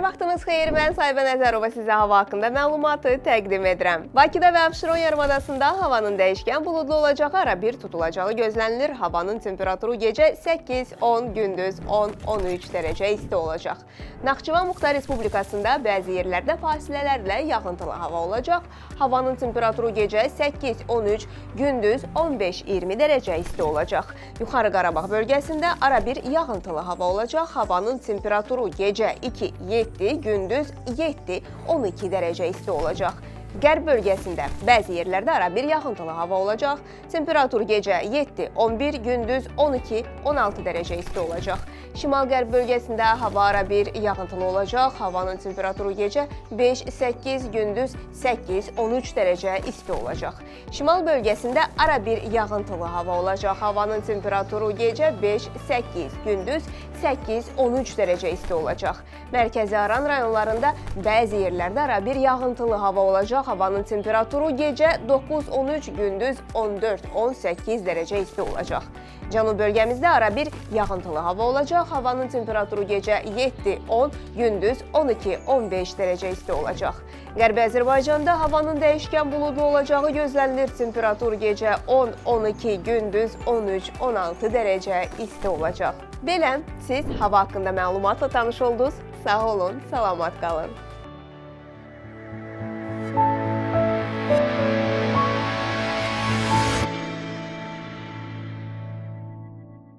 vaxtınız xeyir, mən Sahibə Nəzərova sizə hava haqqında məlumatı təqdim edirəm. Bakıda və Abşeron yarımadasında havanın dəyişkən buludlu olacağı, ara bir tutulacağı gözlənilir. Havanın temperaturu gecə 8-10, gündüz 10-13 dərəcə isti olacaq. Naxçıvan Muxtar Respublikasında bəzi yerlərdə fasilələrlə yağıntılı hava olacaq. Havanın temperaturu gecə 8-13, gündüz 15-20 dərəcə isti olacaq. Yuxarı Qarabağ bölgəsində ara bir yağıntılı hava olacaq. Havanın temperaturu gecə 2-7, gündüz 7-12 dərəcə isti olacaq. Qərb bölgəsində bəzi yerlərdə ara bir yağıntılı hava olacaq. Temperatur gecə 7-11, gündüz 12-16 dərəcə isti olacaq. Şimal-qərb bölgəsində hava ara bir yağıntılı olacaq. Havanın temperaturu gecə 5-8, gündüz 8-13 dərəcə isti olacaq. Şimal bölgəsində ara bir yağıntılı hava olacaq. Havanın temperaturu gecə 5-8, gündüz 8-13 dərəcə isti olacaq. Mərkəzi Aran rayonlarında bəzi yerlərdə ara bir yağıntılı hava olacaq. Havanın temperaturu gecə 9-13, gündüz 14-18 dərəcə isti olacaq. Cənub bölgəmizdə ara bir yağıntılı hava olacaq. Havanın temperaturu gecə 7-10, gündüz 12-15 dərəcə isti olacaq. Qərbi Azərbaycanda havanın dəyişkən buludlu olacağı gözlənilir. Temperatur gecə 10-12, gündüz 13-16 dərəcə isti olacaq. Belə, siz hava haqqında məlumatla tanış oldunuz. Sağ olun, salamat qalın.